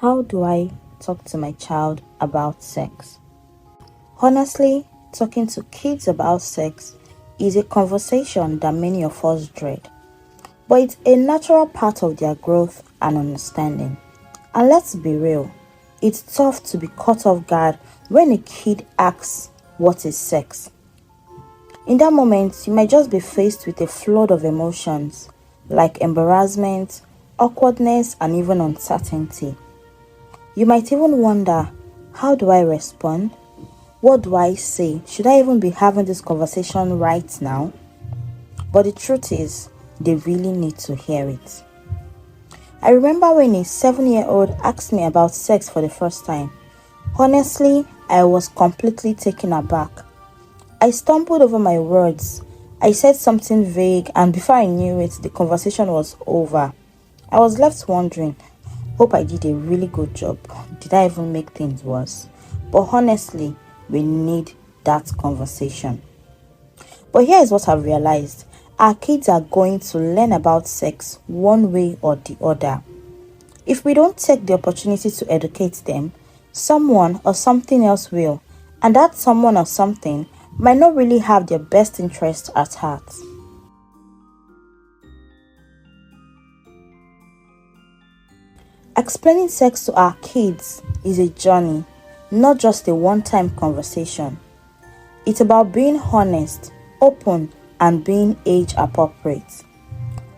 How do I talk to my child about sex? Honestly, talking to kids about sex is a conversation that many of us dread, but it's a natural part of their growth and understanding. And let's be real, it's tough to be caught off guard when a kid asks, "What is sex?" In that moment, you might just be faced with a flood of emotions like embarrassment, awkwardness, and even uncertainty. You might even wonder, how do I respond? What do I say? Should I even be having this conversation right now? But the truth is, they really need to hear it. I remember when a 7-year-old asked me about sex for the first time. Honestly, I was completely taken aback. I stumbled over my words. I said something vague, and before I knew it, the conversation was over. I was left wondering, hope I did a really good job. Did I even make things worse? But honestly, we need that conversation. But here is what I've realized. Our kids are going to learn about sex one way or the other. If we don't take the opportunity to educate them, someone or something else will. And that someone or something might not really have their best interest at heart. Explaining sex to our kids is a journey, not just a one-time conversation. It's about being honest, open, and being age appropriate.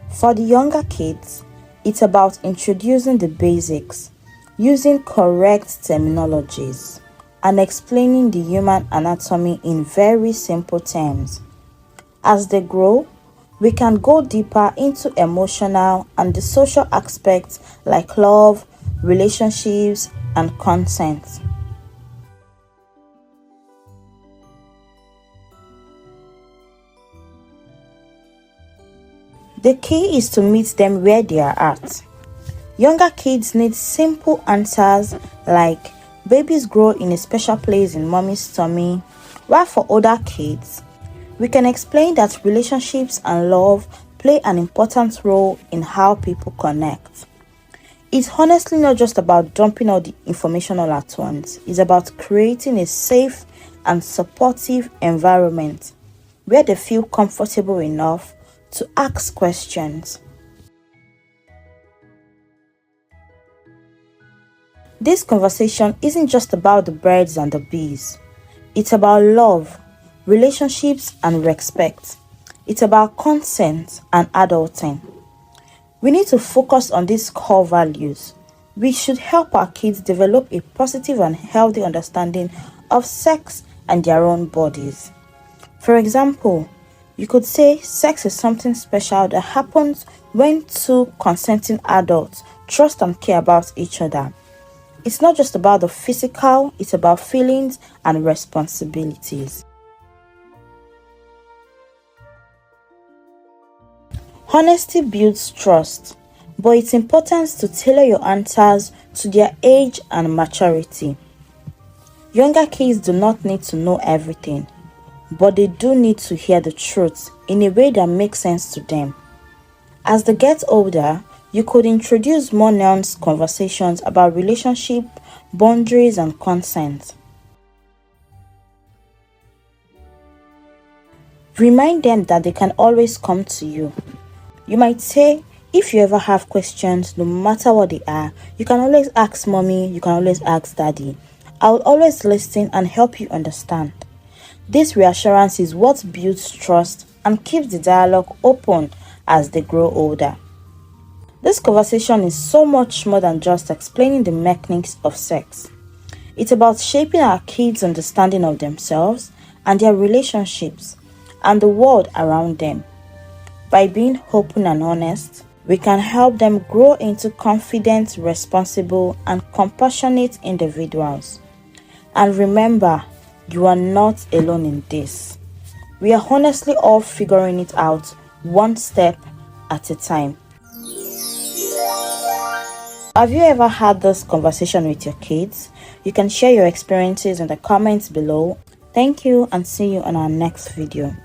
For the younger kids, it's about introducing the basics, using correct terminologies, and explaining the human anatomy in very simple terms. As they grow, we can go deeper into emotional and the social aspects like love, relationships, and consent. The key is to meet them where they are at. Younger kids need simple answers like babies grow in a special place in mommy's tummy, while for older kids, we can explain that relationships and love play an important role in how people connect. It's honestly not just about dumping all the information all at once. It's about creating a safe and supportive environment where they feel comfortable enough to ask questions. This conversation isn't just about the birds and the bees. It's about love, relationships, and respect. It's about consent and adulting. We need to focus on these core values, which should help our kids develop a positive and healthy understanding of sex and their own bodies. For example, you could say sex is something special that happens when two consenting adults trust and care about each other. It's not just about the physical, it's about feelings and responsibilities. Honesty builds trust, but it's important to tailor your answers to their age and maturity. Younger kids do not need to know everything, but they do need to hear the truth in a way that makes sense to them. As they get older, you could introduce more nuanced conversations about relationship, boundaries, and consent. Remind them that they can always come to you. You might say, if you ever have questions, no matter what they are, you can always ask mommy, you can always ask daddy. I'll always listen and help you understand. This reassurance is what builds trust and keeps the dialogue open as they grow older. This conversation is so much more than just explaining the mechanics of sex. It's about shaping our kids' understanding of themselves and their relationships and the world around them. By being open and honest, we can help them grow into confident, responsible, and compassionate individuals. And remember, you are not alone in this. We are honestly all figuring it out one step at a time. Have you ever had this conversation with your kids? You can share your experiences in the comments below. Thank you and see you on our next video.